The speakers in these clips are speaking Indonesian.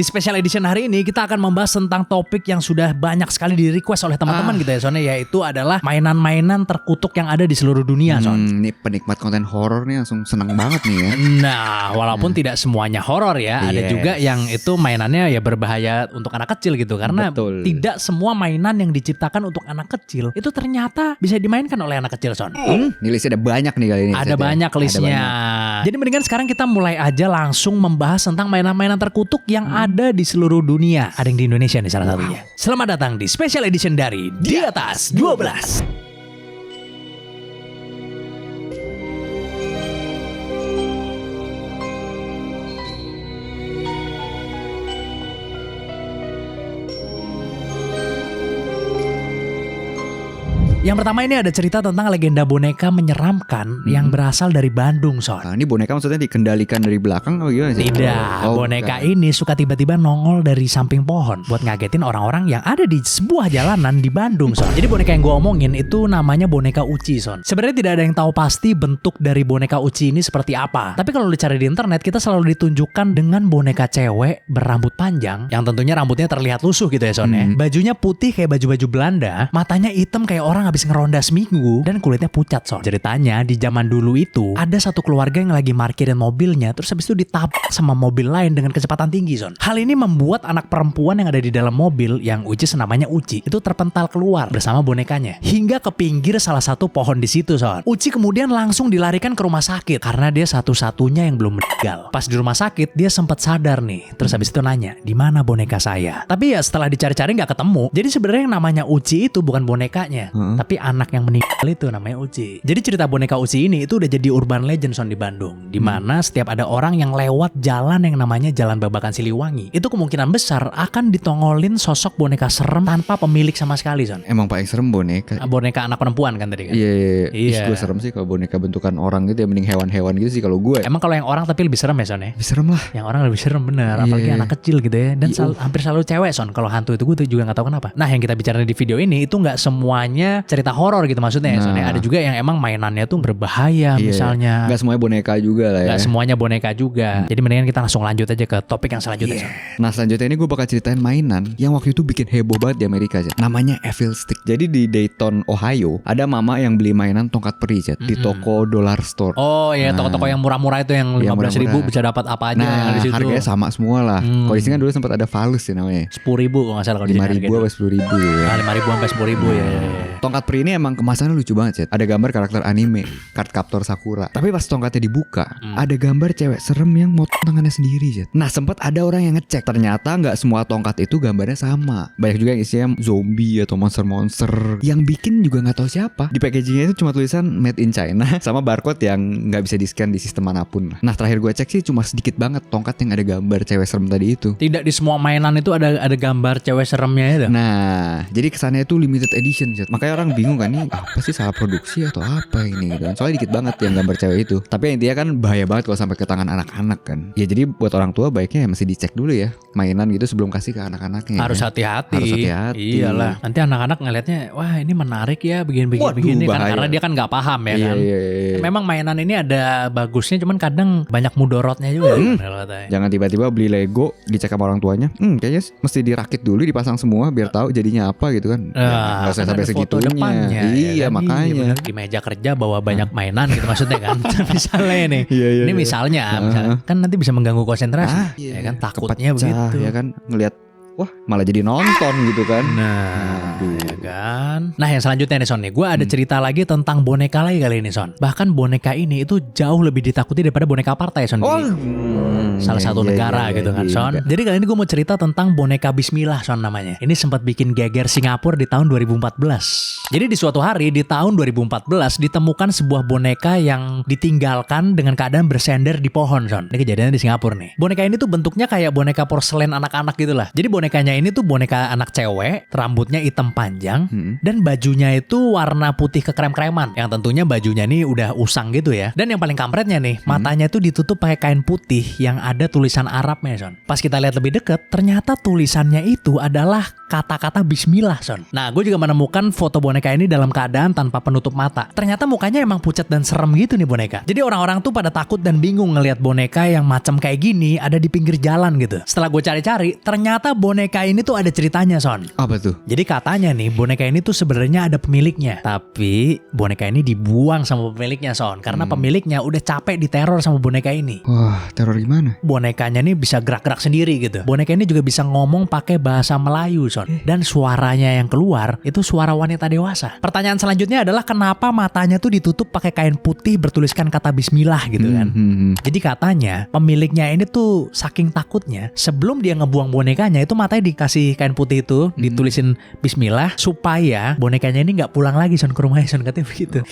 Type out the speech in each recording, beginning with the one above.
Di special edition hari ini kita akan membahas tentang topik yang sudah banyak sekali di request oleh teman-teman gitu ya Son, yaitu adalah mainan-mainan terkutuk yang ada di seluruh dunia Son. Ini penikmat konten horor nih langsung seneng banget nih ya. Nah, walaupun tidak semuanya horor ya, ada juga yang itu mainannya ya berbahaya untuk anak kecil gitu, karena tidak semua mainan yang diciptakan untuk anak kecil itu ternyata bisa dimainkan oleh anak kecil Son. Nih listnya ada banyak nih kali ini. Ada banyak listnya. Jadi mendingan sekarang kita mulai aja langsung membahas tentang mainan-mainan terkutuk yang ada di seluruh dunia. Ada yang di Indonesia nih salah satunya. Selamat datang di special edition dari Di Atas 12. Yang pertama ini ada cerita tentang legenda boneka menyeramkan yang berasal dari Bandung, Son. Ini boneka maksudnya dikendalikan dari belakang atau gimana sih? Tidak, boneka ini suka tiba-tiba nongol dari samping pohon buat ngagetin orang-orang yang ada di sebuah jalanan di Bandung, Son. Jadi boneka yang gue omongin itu namanya boneka Uci, Son. Sebenarnya tidak ada yang tahu pasti bentuk dari boneka Uci ini seperti apa. Tapi kalau dicari di internet, kita selalu ditunjukkan dengan boneka cewek berambut panjang yang tentunya rambutnya terlihat lusuh gitu ya, Son. Bajunya putih kayak baju-baju Belanda, matanya hitam kayak orang habis ngeronda seminggu, dan kulitnya pucat Son. Ceritanya di zaman dulu itu ada satu keluarga yang lagi parkirin mobilnya, terus habis itu ditabrak sama mobil lain dengan kecepatan tinggi Son. Hal ini membuat anak perempuan yang ada di dalam mobil yang which is namanya Uci itu terpental keluar bersama bonekanya hingga ke pinggir salah satu pohon di situ Son. Uci kemudian langsung dilarikan ke rumah sakit karena dia satu-satunya yang belum meninggal. Pas di rumah sakit dia sempat sadar nih, terus habis itu nanya, "Di mana boneka saya?" Tapi ya setelah dicari-cari nggak ketemu. Jadi sebenarnya yang namanya Uci itu bukan bonekanya, tapi anak yang meninggal itu namanya Uci. Jadi cerita boneka Uci ini itu udah jadi urban legend Son di Bandung, di mana setiap ada orang yang lewat jalan yang namanya Jalan Babakan Siliwangi, itu kemungkinan besar akan ditongolin sosok boneka serem tanpa pemilik sama sekali Son. Emang paling serem boneka. Boneka anak perempuan kan tadi kan? Iya. Gue serem sih kalau boneka bentukan orang gitu ya, mending hewan-hewan gitu sih kalau gue. Emang kalau yang orang tapi lebih serem ya Son ya? Lebih serem lah. Yang orang lebih serem bener, apalagi anak kecil gitu ya. Dan hampir selalu cewek Son. Kalau hantu itu gue juga gak tahu kenapa. Nah yang kita bicara di video ini itu gak semuanya cerita horor gitu maksudnya ya Son. Ada juga yang emang mainannya tuh berbahaya misalnya. Gak semuanya boneka juga lah ya. Gak semuanya boneka juga. Jadi mendingan kita langsung lanjut aja ke topik yang selanjutnya Son. Nah selanjutnya ini gue bakal ceritain mainan yang waktu itu bikin heboh banget di Amerika Jet. Namanya Evil Stick. Jadi di Dayton, Ohio ada mama yang beli mainan tongkat peri Jet di toko dollar store. Oh iya, toko-toko yang murah-murah itu yang 15.000 bisa dapat apa aja yang di situ. Harganya sama semua lah. Kalau di sini kan dulu sempat ada Falus ya namanya. 10.000 kalau nggak salah kalau di sini. 5.000 apa 10.000 ya. 5.000 sampai 10.000 ya. Tongkat peri ini emang kemasannya lucu banget Jet. Ada gambar karakter anime, Card Captor Sakura. Tapi pas tongkatnya dibuka, ada gambar cewek serem yang motong tangannya sendiri Jet. Nah sempat ada orang yang ngecek, ternyata nggak semua tongkat itu gambarnya sama. Banyak juga yang isinya zombie atau monster-monster. Yang bikin juga nggak tahu siapa. Di packagingnya itu cuma tulisan Made in China sama barcode yang nggak bisa di-scan di sistem manapun. Nah terakhir gue cek sih cuma sedikit banget tongkat yang ada gambar cewek serem tadi itu. Tidak di semua mainan itu ada gambar cewek seremnya itu. Nah jadi kesannya itu limited edition Jet. Makanya orang bingung kan, nih apa sih, salah produksi atau apa ini gitu kan. Soalnya dikit banget yang gambar cewek itu. Tapi intinya kan bahaya banget kalau sampai ke tangan anak-anak kan. Ya jadi buat orang tua baiknya ya mesti dicek dulu ya mainan gitu sebelum kasih ke anak-anaknya. Harus hati-hati. Iyalah. Nanti anak-anak ngelihatnya, wah ini menarik ya begini-begini kan, karena dia kan nggak paham ya kan. Iya. Memang mainan ini ada bagusnya, cuman kadang banyak mudorotnya juga. Jangan tiba-tiba beli Lego dicek sama orang tuanya. Kayaknya mesti dirakit dulu, dipasang semua biar tahu jadinya apa gitu kan. Nggak usah sampai segitunya. Iya kan? Makanya di meja kerja bawa banyak mainan gitu maksudnya kan. Misalnya nih. Ini misalnya kan nanti bisa mengganggu konsentrasi. Ya kan takutnya begitu. Ya kan ngelihat wah malah jadi nonton gitu kan. Ya kan. Nah yang selanjutnya nih Son nih, gue ada cerita lagi tentang boneka lagi kali ini Son. Bahkan boneka ini itu jauh lebih ditakuti daripada boneka partai Son. Salah satu negara gitu kan Son. Jadi kali ini gue mau cerita tentang boneka Bismillah Son namanya. Ini sempat bikin geger Singapura di tahun 2014. Jadi di suatu hari di tahun 2014 ditemukan sebuah boneka yang ditinggalkan dengan keadaan bersender di pohon Son. Ini kejadiannya di Singapura nih. Boneka ini tuh bentuknya kayak boneka porselen anak-anak gitu lah. Jadi boneka bonekanya ini tuh boneka anak cewek, rambutnya hitam panjang, dan bajunya itu warna putih kekrem-kreman. Yang tentunya bajunya nih udah usang gitu ya. Dan yang paling kampretnya nih, matanya tuh ditutup pakai kain putih yang ada tulisan Arabnya, Son. Pas kita lihat lebih deket, ternyata tulisannya itu adalah kata-kata Bismillah, Son. Nah, gue juga menemukan foto boneka ini dalam keadaan tanpa penutup mata. Ternyata mukanya emang pucat dan serem gitu nih boneka. Jadi orang-orang tuh pada takut dan bingung ngelihat boneka yang macam kayak gini ada di pinggir jalan gitu. Setelah gue cari-cari, ternyata boneka ini tuh ada ceritanya, Son. Apa tuh? Jadi katanya nih, boneka ini tuh sebenarnya ada pemiliknya. Tapi boneka ini dibuang sama pemiliknya, Son. Karena pemiliknya udah capek diteror sama boneka ini. Wah, teror gimana? Bonekanya nih bisa gerak-gerak sendiri gitu. Boneka ini juga bisa ngomong pakai bahasa Melayu, Son. Dan suaranya yang keluar itu suara wanita dewasa. Pertanyaan selanjutnya adalah kenapa matanya tuh ditutup pakai kain putih bertuliskan kata Bismillah gitu kan. Jadi katanya pemiliknya ini tuh saking takutnya, sebelum dia ngebuang bonekanya itu matanya dikasih kain putih itu, ditulisin Bismillah supaya bonekanya ini nggak pulang lagi, Son, ke rumahnya, Son, katanya begitu.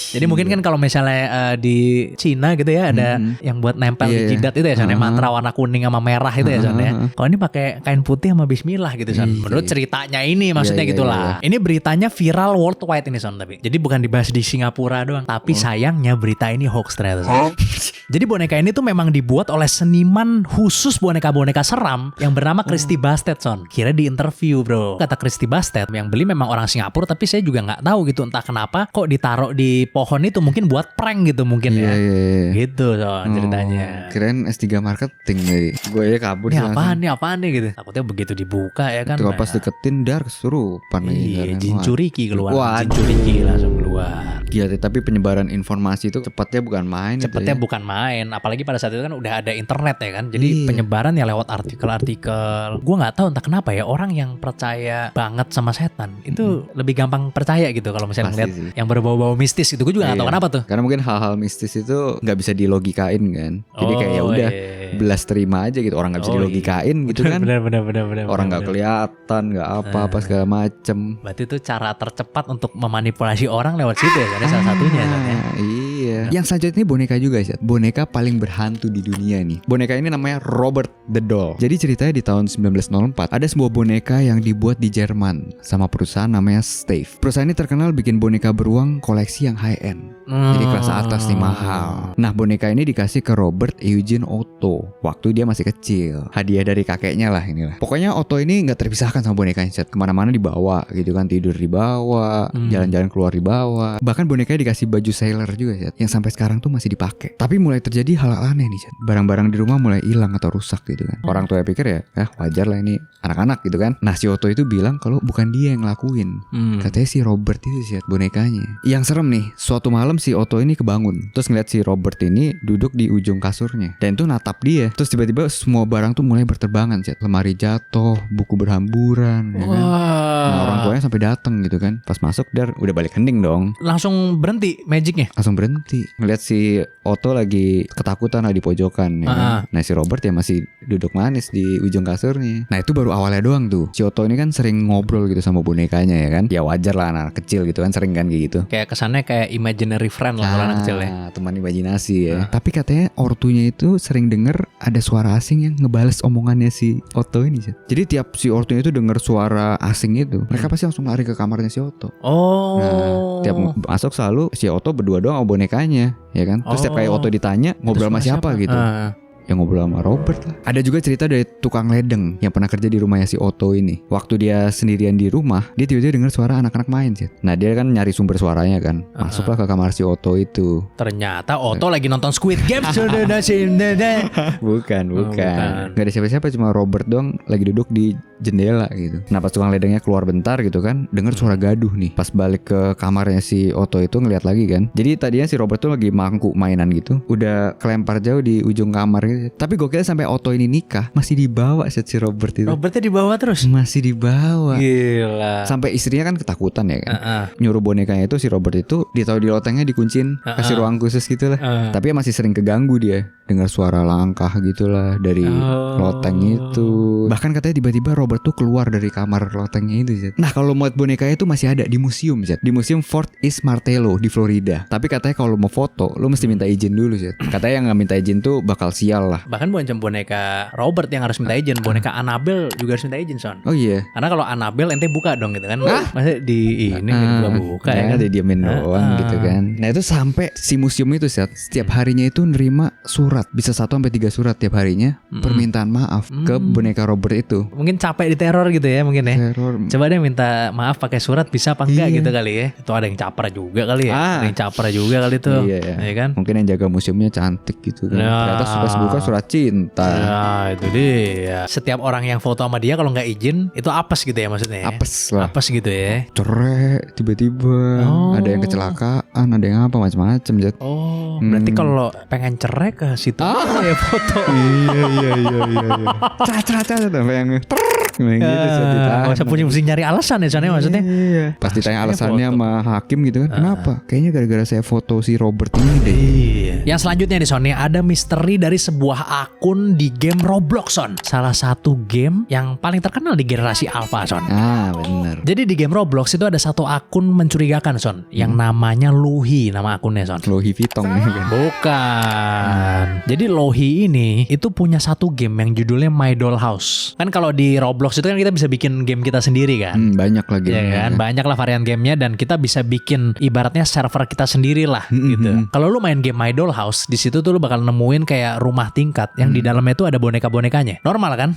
Jadi mungkin kan kalau misalnya di Cina gitu ya ada yang buat nempel di jidat itu ya, Son, mantra warna kuning sama merah itu ya, Son, ya. Kalau ini pakai kain putih sama Bismillah gitu, Son. Menurut ceritanya ini maksudnya gitulah. Ini beritanya viral worldwide ini, Son, tapi. Jadi bukan dibahas di Singapura doang, tapi sayangnya berita ini hoax ternyata, Son. Jadi boneka ini tuh memang dibuat oleh seniman khusus boneka-boneka seram yang bernama Christy Bastet, Son. Kira di interview, bro. Kata Christy Bastet, yang beli memang orang Singapura, tapi saya juga nggak tahu gitu entah kenapa kok ditaruh di pohon itu, mungkin buat prank gitu mungkin ya. Gitu, Son, ceritanya. Kirain S3 marketing nih. Gue ya kabur sih. Ini apaan nih gitu. Takutnya begitu dibuka ya kan. Kalau pas deketin dar kesurupan. Iya, Jin Curiki keluar. Jin Curiki langsung keluar. Gila, tapi penyebaran informasi itu cepatnya bukan main. Cepatnya bukan main. Apalagi pada saat itu kan udah ada internet ya kan. Jadi penyebaran ya lewat artikel-artikel. Gue nggak tahu entah kenapa ya orang yang percaya banget sama setan itu lebih gampang percaya gitu kalau misalnya ngeliat yang berbau-bau mistis gitu. Gue juga nggak tahu kenapa tuh. Karena mungkin hal-hal mistis itu nggak bisa dilogikain kan. Jadi kayak ya udah belas terima aja gitu. Orang nggak bisa dilogikain gitu kan. Bener. Orang nggak kelihatan, nggak apa segala macem. Berarti itu cara tercepat untuk memanipulasi orang lewat situ ya. Karena salah satunya. Iya. Yang selanjutnya boneka juga sih. Boneka paling berhantu di dunia nih. Boneka ini namanya Robert the Doll. Jadi ceritanya di tahun 1904 ada sebuah boneka yang dibuat di Jerman sama perusahaan namanya Stave. Perusahaan ini terkenal bikin boneka beruang koleksi yang high end. Jadi kelas atas nih, mahal. Nah, boneka ini dikasih ke Robert Eugene Otto waktu dia masih kecil. Hadiah dari kakeknya lah inilah. Pokoknya Otto ini nggak terpisahkan sama bonekanya. Kemana-mana dibawa gitu kan, tidur dibawa, jalan-jalan keluar dibawa. Bahkan bonekanya dikasih baju sailor juga sih, yang sampai sekarang tuh masih dipakai. Tapi mulai terjadi hal aneh nih, barang-barang di rumah mulai hilang atau rusak gitu kan. Orang tua pikir ya wajar lah, ini anak-anak gitu kan. Nah, si Otto itu bilang kalau bukan dia yang ngelakuin. Katanya si Robert itu sih bonekanya. Yang serem nih, suatu malam si Otto ini kebangun, terus ngeliat si Robert ini duduk di ujung kasurnya dan tuh natap dia. Terus tiba-tiba semua barang tuh mulai berterbangan sih. Lemari jatuh, buku berhamburan ya kan? Nah, orang tuanya sampai dateng gitu kan. Pas masuk dar udah balik hening dong. Langsung berhenti magicnya. Langsung berhenti. Ngeliat si Otto lagi ketakutan lah di pojokan ya kan? Nah, si Robert ya masih duduk manis di ujung kasurnya. Nah, itu baru awalnya doang tuh. Si Otto ini kan sering ngobrol gitu sama bonekanya ya kan. Ya wajar lah, anak kecil gitu kan sering kan kayak gitu. Kayak kesannya kayak imaginary friend lah kalau anak kecil ya. Teman imajinasi ya. Tapi katanya ortunya itu sering denger ada suara asing yang ngebales omongannya si Otto ini sih. Jadi tiap si ortunya itu denger suara asing itu, mereka pasti langsung lari ke kamarnya si Otto. Nah, tiap masuk selalu si Otto berdua doang sama bonekanya, ya kan. Terus tiap kayak Otto ditanya ngobrol sama siapa gitu. Yang ngobrol sama Robert lah. Ada juga cerita dari tukang ledeng yang pernah kerja di rumahnya si Otto ini. Waktu dia sendirian di rumah, dia tiba-tiba dengar suara anak-anak main sih. Nah, dia kan nyari sumber suaranya kan. Masuklah ke kamar si Otto itu. Ternyata Otto lagi nonton Squid Game. Bukan. Gak ada siapa-siapa, cuma Robert doang lagi duduk di jendela gitu. Nah, pas tukang ledengnya keluar bentar gitu kan, dengar suara gaduh nih. Pas balik ke kamarnya si Otto itu ngeliat lagi kan. Jadi tadinya si Robert tuh lagi mangku mainan gitu, udah kelempar jauh di ujung kamar gitu. Tapi gokil sampai Otto ini nikah masih dibawa si Robert itu. Robertnya dibawa terus? Masih dibawa. Gila. Sampai istrinya kan ketakutan ya kan. Nyuruh bonekanya itu si Robert itu ditaruh di lotengnya, dikuncin, kasih ruang khusus gitu lah. Tapi masih sering keganggu dia, dengar suara langkah gitulah dari loteng itu. Bahkan katanya tiba-tiba Robert tuh keluar dari kamar lotengnya itu, Zat. Nah kalau mau bonekanya itu masih ada di museum, Zat. Di museum Fort East Martello di Florida. Tapi katanya kalau mau foto lo mesti minta izin dulu, Zat. Katanya yang nggak minta izin tuh bakal sial lah. Bahkan bukan cuma boneka Robert yang harus minta izin, boneka Annabelle juga harus minta izin, Son. Oh iya. Karena kalau Annabelle ente buka dong gitu kan. Masa di ini buka ya kan. Dia diamin doang gitu kan. Nah itu sampai si museum itu, Zat, setiap harinya itu nerima surat, bisa 1-3 surat tiap harinya, permintaan maaf ke boneka Robert itu. Mungkin capek diteror gitu ya mungkin ya. Teror. Coba deh minta maaf pakai surat bisa apa enggak gitu kali ya. Itu ada yang caper juga kali ya. Ada yang caper juga kali tuh. Iya ya kan. Mungkin yang jaga museumnya cantik gitu kan. Ternyata pas buka surat cinta. Nah itu dia. Setiap orang yang foto sama dia kalau nggak izin itu apes gitu ya maksudnya ya? Apes lah. Apes gitu ya. Cerek tiba-tiba. Ada yang kecelakaan, ada yang apa macam-macam, Zat. Oh, berarti kalau pengen cerai ke situ ya foto. Iya. Caca sampai yang gitu, Gak usah pusing-pusing nyari alasan ya soalnya maksudnya. Iya. Pasti tanya alasannya sama hakim gitu kan. Kenapa? Kayaknya gara-gara saya foto si Robert ini deh. Iya. Yang selanjutnya nih Son, ada misteri dari sebuah akun di game Roblox, Son. Salah satu game yang paling terkenal di generasi Alpha, Son. Bener. Jadi di game Roblox itu ada satu akun mencurigakan, Son, yang namanya Luhi, nama akunnya, Son. Louis Vuitton kan. Bukan. Jadi Lohi ini itu punya satu game yang judulnya My Dollhouse. Kan kalau di Roblox itu kan kita bisa bikin game kita sendiri kan. Banyak lagi. Ya kan, banyak lah varian gamenya dan kita bisa bikin ibaratnya server kita sendiri lah gitu. Kalau lu main game My Dollhouse, di situ tuh lu bakal nemuin kayak rumah tingkat yang di dalamnya tuh ada boneka-bonekanya. Normal kan?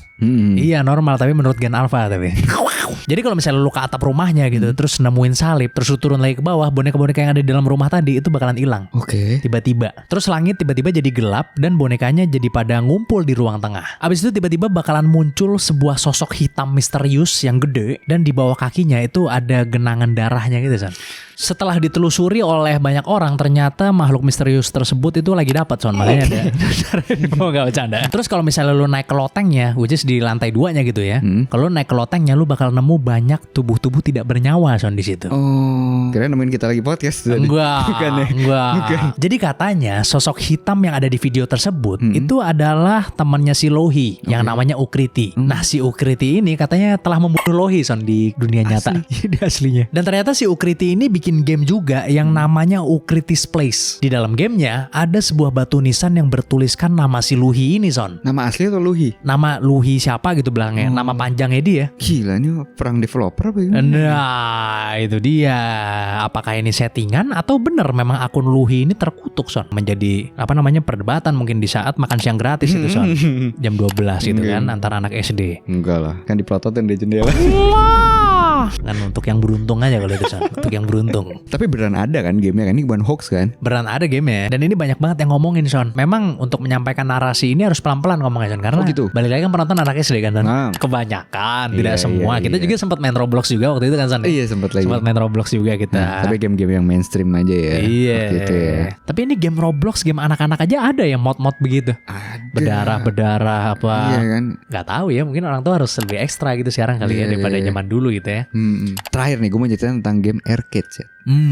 Iya normal, tapi menurut Gen Alpha tapi. Jadi kalau misalnya lu ke atap rumahnya gitu, terus nemuin salib, terus lu turun lagi ke bawah, boneka-boneka yang ada di dalam rumah tadi itu bakalan hilang. Oke. Tiba-tiba. Terus langit tiba-tiba jadi gelap dan bonekanya jadi pada ngumpul di ruang tengah. Abis itu tiba-tiba bakalan muncul sebuah sosok hitam misterius yang gede dan di bawah kakinya itu ada genangan darahnya gitu, Son. Setelah ditelusuri oleh banyak orang, ternyata makhluk misterius tersebut itu lagi dapat, Son. Makanya ada. Gue gak bercanda. Terus kalau misalnya lu naik ke lotengnya, which is di lantai 2-nya gitu ya. Kalau lu naik ke lotengnya, lu bakal nemu banyak tubuh-tubuh tidak bernyawa, Son, di situ. Oh, kira nemuin kita lagi podcast tadi. Enggak, Bukan ya? enggak. Bukan. Jadi katanya sosok hitam yang ada di video tersebut itu adalah temannya si Lohi yang namanya Ukriti. Nah si Ukriti ini katanya telah membunuh Lohi, Son, di dunia nyata. Di aslinya. Dan ternyata si Ukriti ini bikin game juga yang namanya Ukriti's Place. Di dalam gamenya ada sebuah batu nisan yang bertuliskan nama si Luhi ini, Son. Nama asli atau Luhi? Nama Luhi siapa gitu belakangnya. Nama panjangnya dia. Gila, ini perang developer apa ini? Nah itu dia. Apakah ini settingan atau benar memang akun Luhi ini terkutuk, Son, menjadi apa namanya perdebatan mungkin di saat makan siang gratis itu, Son. Jam 12 gitu kan antara anak SD. Enggak lah, kan dipelototin di jendela. Kan untuk yang beruntung aja kalau itu, Son. Untuk yang beruntung. Tapi beneran ada kan gamenya kan, ini bukan hoax kan? Beneran ada game ya. Dan ini banyak banget yang ngomongin, Son. Memang untuk menyampaikan narasi ini harus pelan-pelan ngomongnya, Son. Karena gitu? balik lagi kan penonton anak SD kan, Son. Iya, Kebanyakan, tidak semua. iya, Kita iya. juga sempat main Roblox juga waktu itu kan, Son. Iya sempat lagi. Sempat main Roblox juga kita. Tapi game-game yang mainstream aja ya. Iya. Waktu itu ya. Tapi ini game Roblox, game anak-anak aja ada yang mod-mod begitu. Ada. Berdarah apa? Iya kan. Gak tahu ya, mungkin orang tuh harus lebih ekstra gitu sekarang kali ya Iya, daripada iya. zaman dulu gitu ya. Terakhir nih gue mau cerita tentang game arcade ya.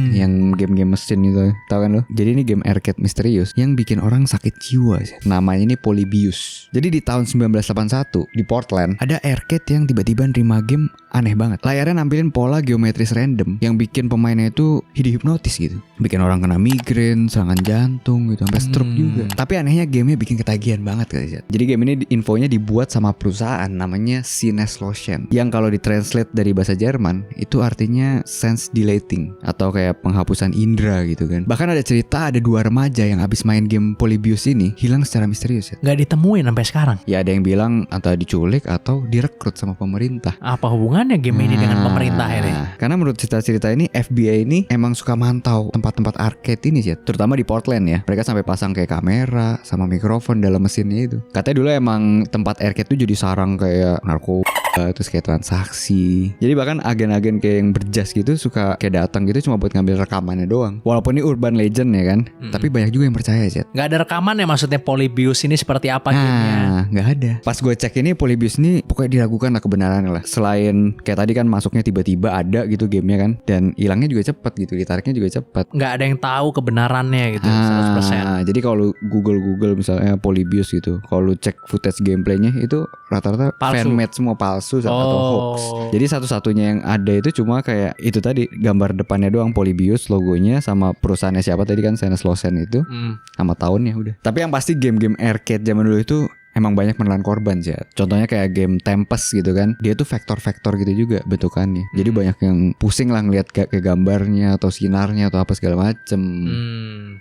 Yang game-game mesin itu, tahu kan lo? Jadi ini game arcade misterius yang bikin orang sakit jiwa sih. Namanya ini Polybius. Jadi di tahun 1981 di Portland ada arcade yang tiba-tiba nerima game aneh banget. Layarnya nampilin pola geometris random yang bikin pemainnya itu hipnotis gitu. Bikin orang kena migrain, serangan jantung gitu, sampai stroke juga. Tapi anehnya gamenya bikin ketagihan banget guys. Jadi game ini infonya dibuat sama perusahaan namanya Sinneslotion, yang kalau ditranslate dari bahasa Jerman itu artinya sense dilating atau kayak penghapusan indera gitu kan. Bahkan ada cerita ada 2 remaja yang abis main game Polybius ini hilang secara misterius ya. Gak ditemuin sampai sekarang. Ya ada yang bilang antara diculik atau direkrut sama pemerintah. Apa hubungannya game ini dengan pemerintah ini? Karena menurut cerita-cerita ini FBI ini emang suka mantau tempat-tempat arcade ini sih, terutama di Portland ya. Mereka sampai pasang kayak kamera sama mikrofon dalam mesinnya itu. Katanya dulu emang tempat arcade itu jadi sarang kayak narkoba, terus kayak transaksi. Jadi bahkan agen-agen kayak yang berjas gitu suka kayak datang gitu cuma buat ngambil rekamannya doang. Walaupun ini urban legend ya kan, tapi banyak juga yang percaya sih. Gak ada rekaman ya maksudnya Polybius ini seperti apa gamenya? Nah, nggak ada. Pas gue cek ini Polybius ini pokoknya diragukan lah kebenarannya lah. Selain kayak tadi kan masuknya tiba-tiba ada gitu gamenya kan, dan hilangnya juga cepet gitu, ditariknya juga cepet. Nggak ada yang tahu kebenarannya gitu 100%. Jadi kalau Google misalnya Polybius gitu, kalau lu cek footage gameplaynya itu rata-rata Palsu. fanmade semua palsu. palsu atau hoax. Jadi satu-satunya yang ada itu cuma kayak itu tadi gambar depannya doang, Polybius logonya sama perusahaannya siapa tadi kan, Senes Losen itu, sama tahunnya udah. Tapi yang pasti game-game arcade zaman dulu itu emang banyak menelan korban sih. Contohnya kayak game Tempest gitu kan. Dia tuh vektor-vektor gitu juga bentukannya. Jadi banyak yang pusing lah ngeliat kayak gambarnya atau sinarnya atau apa segala macem.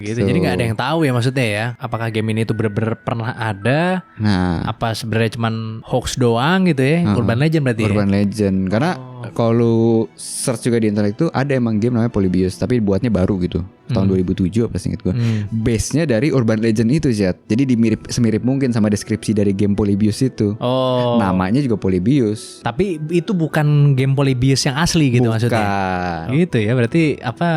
Gitu. Jadi nggak ada yang tahu ya maksudnya ya. Apakah game ini tuh bener-bener pernah ada? Nah, apa sebenarnya cuman hoax doang gitu ya? Urban Legend berarti. Urban Legend. Karena kalau lu search juga di internet itu ada emang game namanya Polybius, tapi buatnya baru gitu. Tahun 2007 apa sih inget gue. Base-nya dari Urban Legend itu Zat. Jadi semirip mungkin sama deskripsi dari game Polybius itu. Namanya juga Polybius. Tapi itu bukan game Polybius yang asli gitu maksudnya. Gitu ya. Berarti apa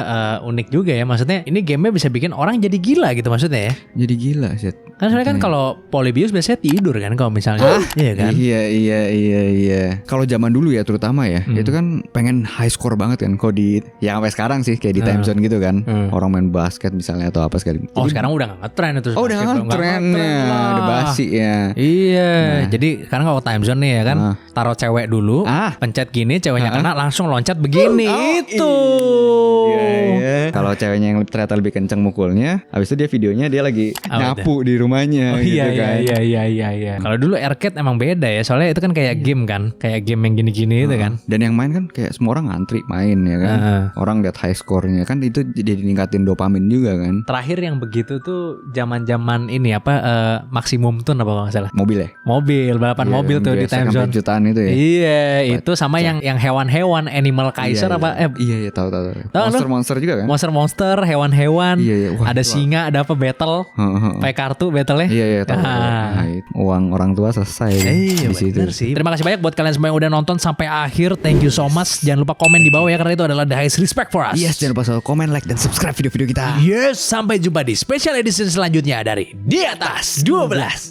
unik juga ya. Maksudnya ini gamenya bisa bikin orang jadi gila gitu maksudnya ya. Jadi gila Zat. Kan soalnya kan kalau Polybius biasanya tidur kan kalau misalnya. Iya kan? Iya. Kalau zaman dulu ya terutama ya, itu kan pengen high score banget kan. Kalau di yang sampai sekarang sih kayak di time zone gitu kan. Orang main basket misalnya atau apa sekali. Jadi, sekarang udah gak ngetren itu. Udah ngetrennya. Udah basi ya. Iya. Jadi karena kalau time zone nih ya kan, taruh cewek dulu, pencet gini, ceweknya kena langsung loncat begini. Itu. Iya. Kalau ceweknya yang ternyata lebih kenceng mukulnya, habis itu dia videonya dia lagi nyapu di rumahnya gitu kan. Iya. Kalau dulu arcade emang beda ya. Soalnya itu kan kayak game kan, kayak game yang gini-gini itu kan. Dan yang main kan kayak semua orang ngantri main ya kan. Orang lihat high score-nya kan itu jadi ningkatin dopamin juga kan. Terakhir yang begitu tuh zaman-zaman ini apa Maximum Tune apa nggak salah? Mobil ya? Mobil, balapan mobil tuh di time zone. Jutaan itu ya. Iya, itu sama yang hewan-hewan Animal Kaiser apa? Iya, tahu. Monster-monster juga kan? Monster, hewan-hewan. Iya. Wah, ada singa, ada apa battle? Pakai kartu battle-nya. Iya, tahu. Uang orang tua selesai di situ. Sih. Terima kasih banyak buat kalian semua yang udah nonton sampai akhir. Thank you so much. Jangan lupa komen di bawah ya karena itu adalah the highest respect for us. Yes, jangan lupa selalu komen, like dan subscribe video-video kita. Yes, sampai jumpa di special edition selanjutnya dari Di Atas 12.